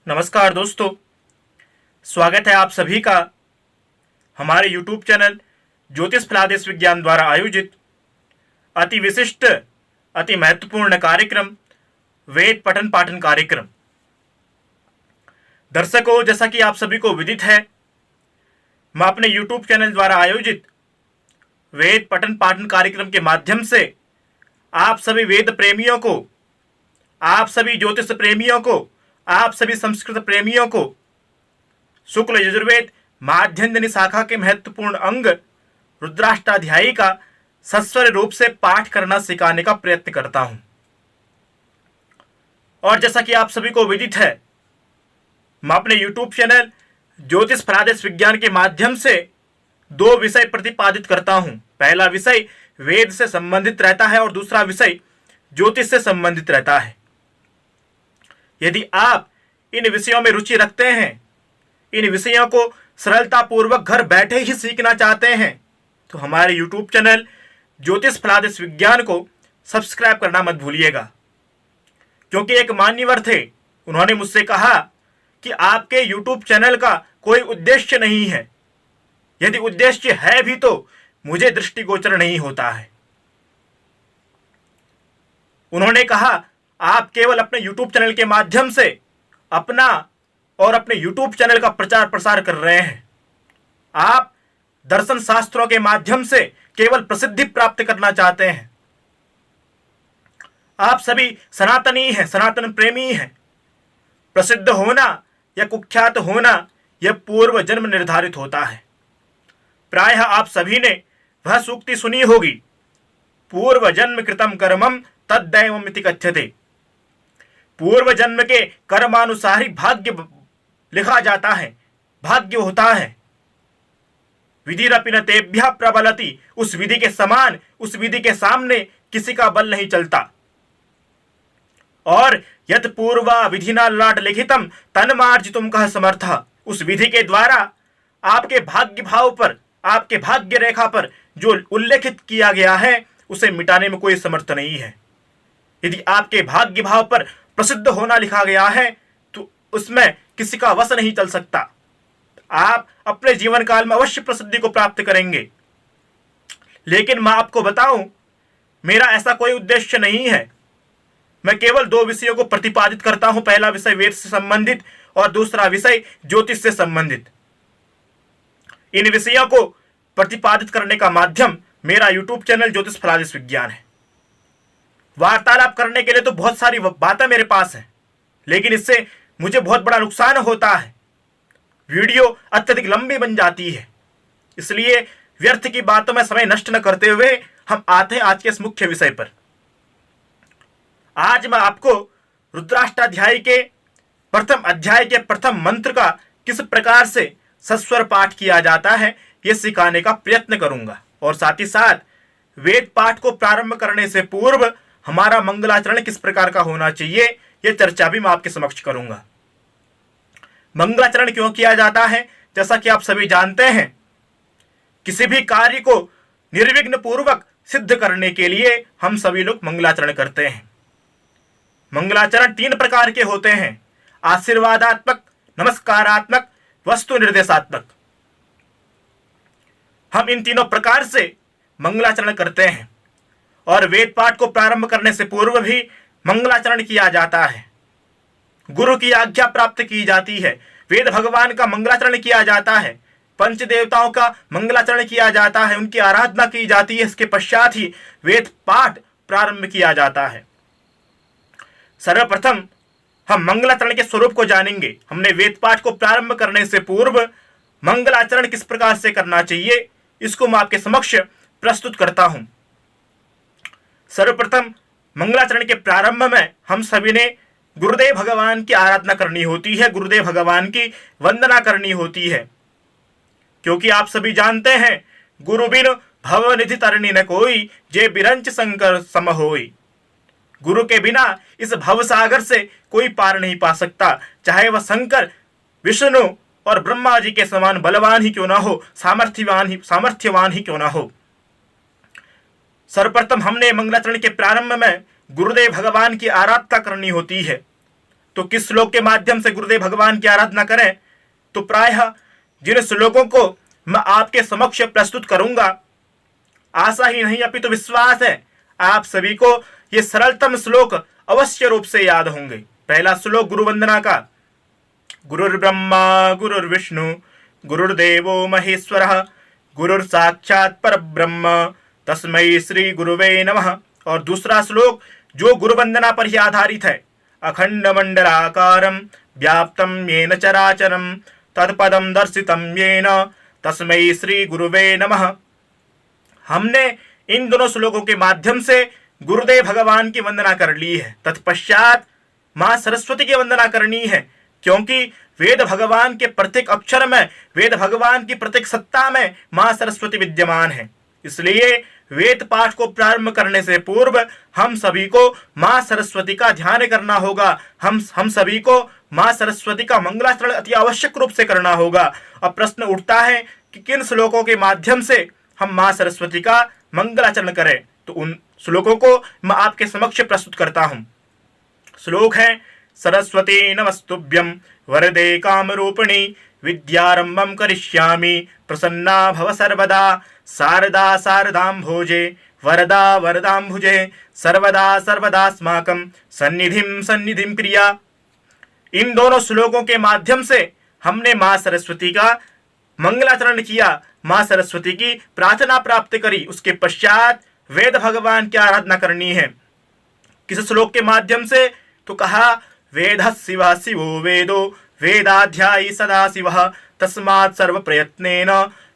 नमस्कार दोस्तों, स्वागत है आप सभी का हमारे YouTube चैनल ज्योतिष फलादेश विज्ञान द्वारा आयोजित अति विशिष्ट अति महत्वपूर्ण कार्यक्रम वेद पठन पाठन कार्यक्रम। दर्शकों, जैसा कि आप सभी को विदित है, मैं अपने YouTube चैनल द्वारा आयोजित वेद पठन पाठन कार्यक्रम के माध्यम से आप सभी वेद प्रेमियों को, आप सभी ज्योतिष प्रेमियों को, आप सभी संस्कृत प्रेमियों को शुक्ल यजुर्वेद माध्यन्दिनी शाखा के महत्वपूर्ण अंग रुद्राष्टाध्यायी का सस्वर रूप से पाठ करना सिखाने का प्रयत्न करता हूं। और जैसा कि आप सभी को विदित है, मैं अपने YouTube चैनल ज्योतिष फलादेश विज्ञान के माध्यम से दो विषय प्रतिपादित करता हूं। पहला विषय वेद से संबंधित रहता है और दूसरा विषय ज्योतिष से संबंधित रहता है। यदि आप इन विषयों में रुचि रखते हैं, इन विषयों को सरलतापूर्वक घर बैठे ही सीखना चाहते हैं, तो हमारे YouTube चैनल ज्योतिष फलादेश विज्ञान को सब्सक्राइब करना मत भूलिएगा। क्योंकि एक मान्यवर थे, उन्होंने मुझसे कहा कि आपके YouTube चैनल का कोई उद्देश्य नहीं है, यदि उद्देश्य है भी तो मुझे दृष्टिगोचर नहीं होता है। उन्होंने कहा, आप केवल अपने YouTube चैनल के माध्यम से अपना और अपने YouTube चैनल का प्रचार प्रसार कर रहे हैं। आप दर्शन शास्त्रों के माध्यम से केवल प्रसिद्धि प्राप्त करना चाहते हैं। आप सभी सनातनी हैं, सनातन प्रेमी हैं। प्रसिद्ध होना या कुख्यात होना यह पूर्व जन्म निर्धारित होता है। प्रायः आप सभी ने वह सूक्ति सुनी होगी, पूर्व जन्म कृतम कर्मम तद्दैवमिति कथ्यते। पूर्व जन्म के कर्मानुसार ही भाग्य लिखा जाता है, भाग्य होता है। विधिरपि न तेभ्यः प्रबलति, उस विधि के समान, उस विधि के सामने किसी का बल नहीं चलता। और यत् पूर्वा विधिना ललाट लिखितम तन्मार्जितुम कः समर्थः, उस विधि के द्वारा आपके भाग्य भाव पर, आपके भाग्य रेखा पर जो उल्लेखित किया गया है, उसे मिटाने में कोई समर्थ नहीं है। यदि आपके भाग्य भाव पर प्रसिद्ध होना लिखा गया है तो उसमें किसी का वश नहीं चल सकता। आप अपने जीवन काल में अवश्य प्रसिद्धि को प्राप्त करेंगे। लेकिन मैं आपको बताऊं, मेरा ऐसा कोई उद्देश्य नहीं है। मैं केवल दो विषयों को प्रतिपादित करता हूं। पहला विषय वेद से संबंधित और दूसरा विषय ज्योतिष से संबंधित। इन विषयों को प्रतिपादित करने का माध्यम मेरा YouTube चैनल ज्योतिष फलादेश विज्ञान है। वार्तालाप करने के लिए तो बहुत सारी बातें मेरे पास हैं, लेकिन इससे मुझे बहुत बड़ा नुकसान होता है। वीडियो अत्यधिक लंबी बन जाती है। इसलिए व्यर्थ की बातों में समय नष्ट न करते हुए हम आते हैं आज के इस मुख्य विषय पर। आज मैं आपको रुद्राष्टाध्यायी के प्रथम अध्याय के प्रथम मंत्र का किस प्रकार से सस्वर पाठ किया जाता है, यह सिखाने का प्रयत्न करूंगा। और साथ ही साथ वेद पाठ को प्रारंभ करने से पूर्व हमारा मंगलाचरण किस प्रकार का होना चाहिए, यह चर्चा भी मैं आपके समक्ष करूंगा। मंगलाचरण क्यों किया जाता है? जैसा कि आप सभी जानते हैं, किसी भी कार्य को निर्विघ्न पूर्वक सिद्ध करने के लिए हम सभी लोग मंगलाचरण करते हैं। मंगलाचरण तीन प्रकार के होते हैं: आशीर्वादात्मक, नमस्कारात्मक, वस्तु निर्देशात्मक। हम इन तीनों प्रकार से मंगलाचरण करते हैं और वेद पाठ को प्रारंभ करने से पूर्व भी मंगलाचरण किया जाता है। गुरु की आज्ञा प्राप्त की जाती है, वेद भगवान का मंगलाचरण किया जाता है, पंच देवताओं का मंगलाचरण किया जाता है, उनकी आराधना की जाती है। इसके पश्चात ही वेद पाठ प्रारंभ किया जाता है। सर्वप्रथम हम मंगलाचरण के स्वरूप को जानेंगे। हमने वेद पाठ को प्रारंभ करने से पूर्व मंगलाचरण किस प्रकार से करना चाहिए, इसको मैं आपके समक्ष प्रस्तुत करता हूं। सर्वप्रथम मंगलाचरण के प्रारंभ में हम सभी ने गुरुदेव भगवान की आराधना करनी होती है, गुरुदेव भगवान की वंदना करनी होती है। क्योंकि आप सभी जानते हैं, गुरु बिन भव निधि तरणी न कोई, जे बिरंच शंकर सम होई। गुरु के बिना इस भव सागर से कोई पार नहीं पा सकता, चाहे वह शंकर, विष्णु और ब्रह्मा जी के समान बलवान ही क्यों ना हो, सामर्थ्यवान ही क्यों ना हो। सर्वप्रथम हमने मंगलाचरण के प्रारंभ में गुरुदेव भगवान की आराधना करनी होती है। तो किस श्लोक के माध्यम से गुरुदेव भगवान की आराधना करें? तो प्रायः जिन श्लोकों को मैं आपके समक्ष प्रस्तुत करूंगा, आशा ही नहीं अपितु विश्वास है आप सभी को ये सरलतम श्लोक अवश्य रूप से याद होंगे। पहला श्लोक गुरु वंदना का, गुरुर्ब्रह्मा गुरुर्विष्णु गुरुर्देवो महेश्वरः गुरुर्साक्षात् परब्रह्म तस्मै श्री गुरुवे नमः। और दूसरा श्लोक जो गुरु वंदना पर ही आधारित है, अखंड मंडलाकारं व्याप्तं येन चराचरं तत्पदं दर्शितं येन तस्मै श्री गुरुवे नमः। हमने इन दोनों श्लोकों के माध्यम से गुरुदेव भगवान की वंदना कर ली है। तत्पश्चात मां सरस्वती की वंदना करनी है, क्योंकि वेद भगवान के प्रत्येक अक्षर में, वेद भगवान की प्रत्येक सत्ता में मां सरस्वती विद्यमान है। इसलिए वेद पाठ को प्रारंभ करने से पूर्व हम सभी को मां सरस्वती का ध्यान करना होगा। हम सभी को मां सरस्वती का मंगलाचरण अति आवश्यक रूप से करना होगा। अब प्रश्न उठता है कि किन श्लोकों के माध्यम से हम मां सरस्वती का मंगलाचरण करें? तो उन श्लोकों को मैं आपके समक्ष प्रस्तुत करता हूं। श्लोक है, सरस्वती नमस्तुभ्यं वरदे कामरूपिणी विद्यारंभं करिष्यामि प्रसन्ना भव सर्वदा शारदा शारदाम्भोजे वरदा वरदाम्भुजे सर्वदा सर्वदास्माकं सन्निधिं सन्निधिं प्रिया। इन दोनों श्लोकों के माध्यम से हमने मां सरस्वती का मंगलाचरण किया, मां सरस्वती की प्रार्थना प्राप्त करी। उसके पश्चात वेद भगवान की आराधना करनी है। किस श्लोक के माध्यम से? तो कहा, वेदः शिवः शिवो वेदो वेदाध्यायी सदा शिवः तस्मात् सर्व प्रयत्नेन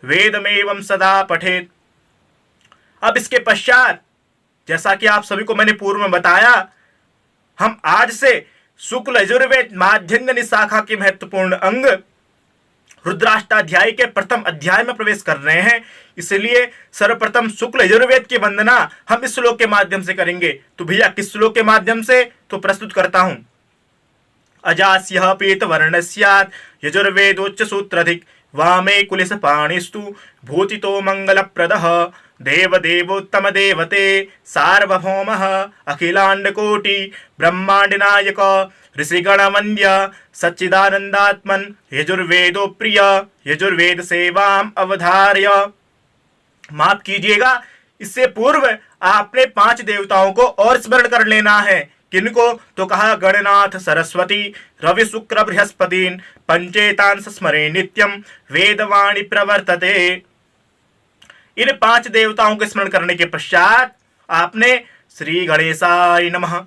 वेदमेवं सदा पठेत्। अब इसके पश्चात, जैसा कि आप सभी को मैंने पूर्व में बताया, हम आज से शुक्ल यजुर्वेद माध्यन्दिनी शाखा के महत्वपूर्ण अंग रुद्राष्टाध्यायी के प्रथम अध्याय में प्रवेश कर रहे हैं। इसलिए सर्वप्रथम शुक्ल यजुर्वेद की वंदना हम इस श्लोक के माध्यम से करेंगे। तो भैया किस श्लोक के माध्यम से? तो प्रस्तुत करता हूं। अजास्यः पीतवर्णस्यात् यजुर्वेदोच्च सूत्रधिक वामे कुलिस पाणिस्तु भूतितो मंगलप्रदः देवदेवोत्तम देवते सार्वभौमः अखिलांडकोटि ब्रह्मांडनायक ऋषिगणवन्द्य सच्चिदानंदात्मन यजुर्वेदो प्रिय यजुर्वेद सेवाम अवधार्य। माफ कीजिएगा, इससे पूर्व आपने 5 देवताओं को और स्मरण कर लेना है। किनको? तो कहा, गणनाथ सरस्वती रवि शुक्र बृहस्पतीन पंचेतान स्मरे नित्यम वेदवाणी प्रवर्तते। इन 5 देवताओं के स्मरण करने के पश्चात आपने श्री गणेशाय नमः,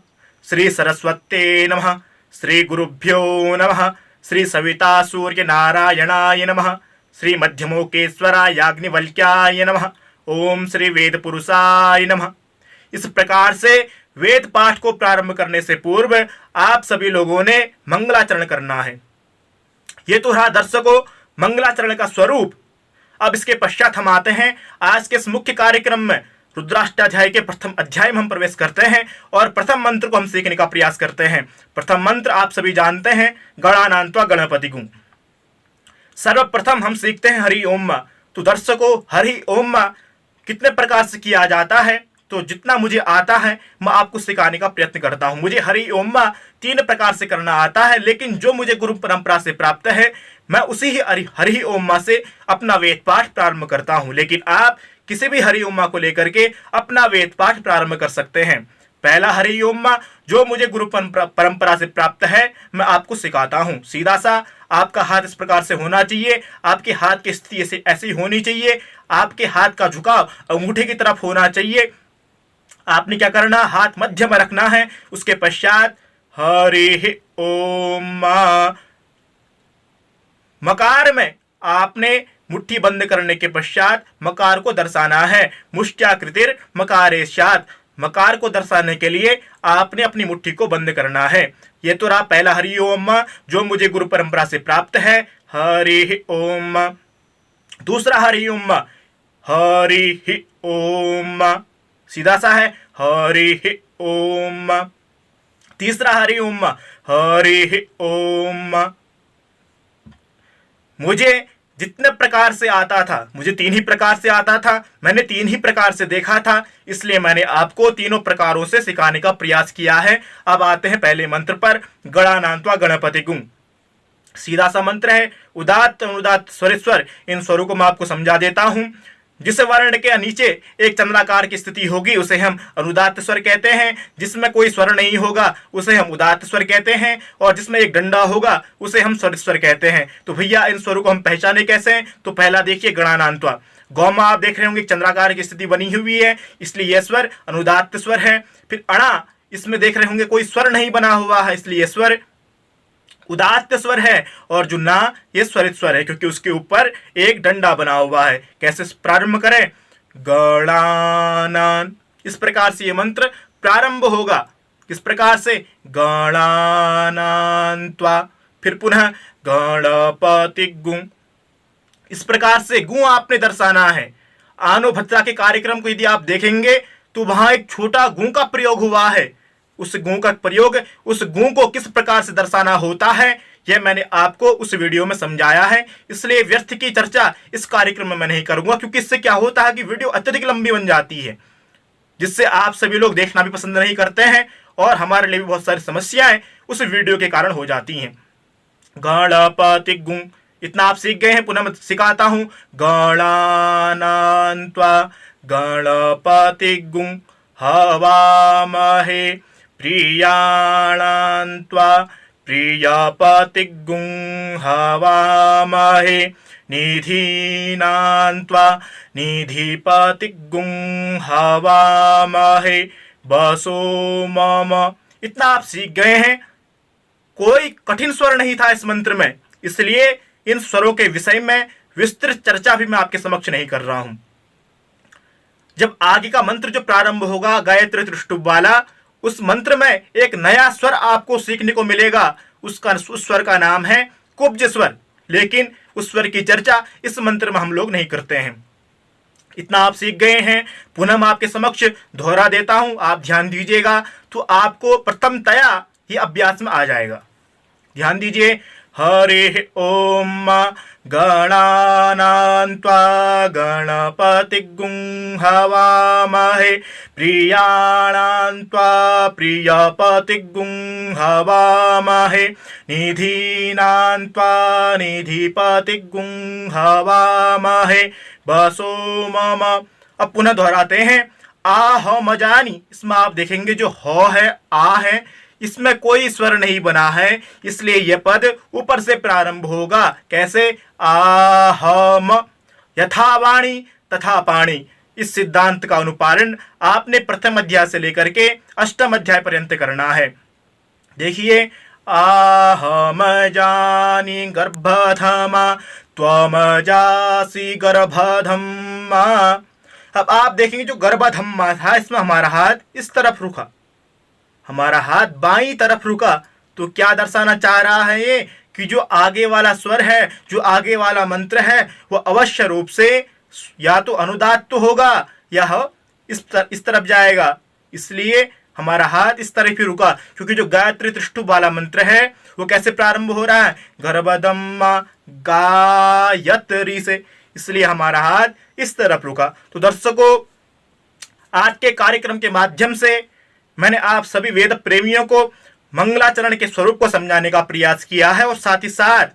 श्री सरस्वते नमः, श्री गुरुभ्यो नमः, श्री सविता सूर्य नारायणाय नमः, श्री मध्यमोकेश्वराय याज्ञवल्क्याय नमः, ओम श्री वेद पुरुषाय नमः। इस प्रकार से वेद पाठ को प्रारंभ करने से पूर्व आप सभी लोगों ने मंगलाचरण करना है। ये तो रहा दर्शकों मंगलाचरण का स्वरूप। अब इसके पश्चात हम आते हैं आज के इस मुख्य कार्यक्रम में। रुद्राष्टाध्याय के प्रथम अध्याय में हम प्रवेश करते हैं और प्रथम मंत्र को हम सीखने का प्रयास करते हैं। प्रथम मंत्र आप सभी जानते हैं, गणानान्त्वा गणपतिगुं। सर्वप्रथम हम सीखते हैं हरि ओम। तो दर्शकों, हरि ओम कितने प्रकार से किया जाता है? तो जितना मुझे आता है मैं आपको सिखाने का प्रयत्न करता हूं। मुझे हरि ओम 3 प्रकार से करना आता है, लेकिन जो मुझे गुरु परंपरा से प्राप्त है मैं उसी ही हरि ओम से अपना वेद पाठ प्रारंभ करता हूं। लेकिन आप किसी भी हरि ओम को लेकर के अपना वेद पाठ प्रारंभ कर सकते हैं। पहला हरि ओम जो मुझे गुरु परंपरा से प्राप्त है मैं आपको सिखाता हूं। सीधा सा आपका हाथ इस प्रकार से होना चाहिए, आपके हाथ की स्थिति ऐसी होनी चाहिए, आपके हाथ का झुकाव अंगूठे की तरफ होना चाहिए। आपने क्या करना, हाथ मध्य में रखना है। उसके पश्चात हरि ओम मकार में आपने मुट्ठी बंद करने के पश्चात मकार को दर्शाना है। मुष्ट्याकृतिर मकारेशात, मकार को दर्शाने के लिए आपने अपनी मुट्ठी को बंद करना है। यह तो रहा पहला हरि ओम जो मुझे गुरु परंपरा से प्राप्त है, हरि ओम। दूसरा हरि ओम, हरि ओम सीधा सा है, हरि ओम। तीसरा हरि ओम, हरि ओम। मुझे जितने प्रकार से आता था, मुझे 3 ही प्रकार से आता था, मैंने 3 ही प्रकार से देखा था, इसलिए मैंने आपको तीनों प्रकारों से सिखाने का प्रयास किया है। अब आते हैं पहले मंत्र पर, गणानान्त्वा गणपति गुं। सीधा सा मंत्र है, उदात्त अनुदात्त स्वरेश्वर। इन स्वरों को मैं आपको समझा देता हूं। जिस वर्ण के नीचे एक चंद्राकार की स्थिति होगी उसे हम अनुदात्त स्वर कहते हैं, जिसमें कोई स्वर नहीं होगा उसे हम उदात्त स्वर कहते हैं, और जिसमें एक डंडा होगा उसे हम स्वरेश्वर कहते हैं। तो भैया इन स्वरों को हम पहचाने कैसे? तो पहला देखिए गणानान्त्वा। गौ में आप देख रहे होंगे चंद्राकार की स्थिति बनी हुई है, इसलिए यह स्वर अनुदात्त स्वर है। फिर अणा, इसमें देख रहे होंगे कोई स्वर नहीं बना हुआ है, इसलिए स्वर उदात्त स्वर है। और जो ना, ये स्वरित स्वर है क्योंकि उसके ऊपर एक डंडा बना हुआ है। कैसे प्रारंभ करें? गणानान, इस प्रकार से ये मंत्र प्रारंभ होगा। किस प्रकार से? गणानान्त्वा। फिर पुनः गणपति गुं। इस प्रकार से गुं आपने दर्शाना है। आनो भद्रा के कार्यक्रम को यदि आप देखेंगे तो वहां एक छोटा गुं का प्रयोग हुआ है। उस गुं का प्रयोग, उस गुं को किस प्रकार से दर्शाना होता है, यह मैंने आपको उस वीडियो में समझाया है। इसलिए व्यर्थ की चर्चा इस कार्यक्रम में मैं नहीं करूंगा, क्योंकि इससे क्या होता है कि वीडियो अत्यधिक लंबी बन जाती है, जिससे आप सभी लोग देखना भी पसंद नहीं करते हैं और हमारे लिए भी बहुत सारी समस्याएं उस वीडियो के कारण हो जाती हैं। गणपति गुं, इतना आप सीख गए हैं। पुनः मैं सिखाता हूं। गणानान्त्वा गणपति गुं हवामहे प्रियाणान्त्वा प्रियपति गुं हवामहे निधीनान्त्वा निधिपति गुं हवामहे वसो मम। इतना आप सीख गए हैं। कोई कठिन स्वर नहीं था इस मंत्र में, इसलिए इन स्वरों के विषय में विस्तृत चर्चा भी मैं आपके समक्ष नहीं कर रहा हूं। जब आगे का मंत्र जो प्रारंभ होगा गायत्री त्रिष्टुप वाला, उस मंत्र में एक नया स्वर आपको सीखने को मिलेगा। उस स्वर का नाम है कुब्ज स्वर, लेकिन उस स्वर की चर्चा इस मंत्र में हम लोग नहीं करते हैं। इतना आप सीख गए हैं। पुनः मैं आपके समक्ष दोहरा देता हूं, आप ध्यान दीजिएगा तो आपको प्रथमतया ये अभ्यास में आ जाएगा। ध्यान दीजिए। हरि ओम गणानान्त्वा गणपति गुं हवामहे प्रियाणान्त्वा प्रियपति गुं हवामहे निधीनान्त्वा निधिपति गुं हवामहे वसो मम। अब पुनः दोहराते हैं। आहमजानी, इसमें आप देखेंगे जो ह है, आ है, इसमें कोई स्वर नहीं बना है, इसलिए यह पद ऊपर से प्रारंभ होगा। कैसे? आहम। यथावाणी तथा पाणी, इस सिद्धांत का अनुपालन आपने प्रथम अध्याय से लेकर के अष्टम अध्याय पर्यंत करना है। देखिए। आहम जानी गर्भधमा त्वम जासी गर्भधम्मा। अब आप देखेंगे जो गर्भधम्मा था, इसमें हमारा हाथ इस तरफ रुका, हमारा हाथ बाईं तरफ रुका। तो क्या दर्शाना चाह रहा है ये? कि जो आगे वाला स्वर है, जो आगे वाला मंत्र है, वो अवश्य रूप से या तो अनुदात्त होगा या इस तरफ जाएगा। इसलिए हमारा हाथ इस तरफ ही रुका, क्योंकि जो गायत्री त्रिष्टुप वाला मंत्र है वो कैसे प्रारंभ हो रहा है? गर्भधम्मा गायत्री से, इसलिए हमारा हाथ इस तरफ रुका। तो दर्शकों, आज के कार्यक्रम के माध्यम से मैंने आप सभी वेद प्रेमियों को मंगलाचरण के स्वरूप को समझाने का प्रयास किया है और साथ ही साथ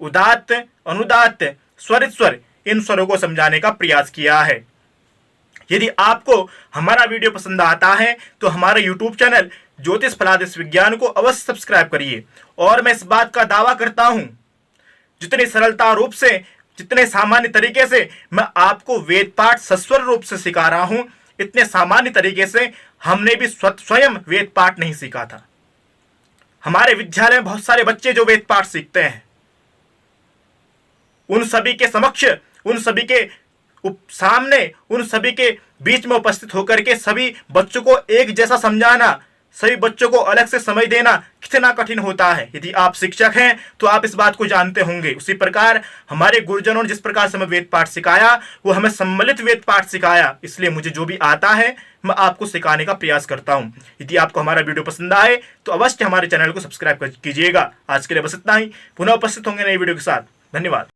उदात्त, अनुदात्त, स्वरित स्वर, इन स्वरों को समझाने का प्रयास किया है। यदि आपको हमारा वीडियो पसंद आता है तो हमारे YouTube चैनल ज्योतिष फलादेश विज्ञान को अवश्य सब्सक्राइब करिए। और मैं इस बात का दावा करता हूं, जितनी सरलता रूप से, जितने सामान्य तरीके से मैं आपको वेद पाठ सस्वर रूप से सिखा रहा हूं, इतने सामान्य तरीके से हमने भी स्वयं वेद पाठ नहीं सीखा था। हमारे विद्यालय में बहुत सारे बच्चे जो वेद पाठ सीखते हैं, उन सभी के समक्ष, उन सभी के सामने, उन सभी के बीच में उपस्थित होकर के सभी बच्चों को एक जैसा समझाना, सभी बच्चों को अलग से समझ देना कितना कठिन होता है। यदि आप शिक्षक हैं तो आप इस बात को जानते होंगे। उसी प्रकार हमारे गुरुजनों ने जिस प्रकार से हमें वेद पाठ सिखाया, वो हमें सम्मिलित वेद पाठ सिखाया। इसलिए मुझे जो भी आता है मैं आपको सिखाने का प्रयास करता हूं। यदि आपको हमारा वीडियो पसंद आए तो अवश्य हमारे चैनल को सब्सक्राइब कीजिएगा। आज के लिए बस इतना ही। पुनः उपस्थित होंगे नई वीडियो के साथ। धन्यवाद।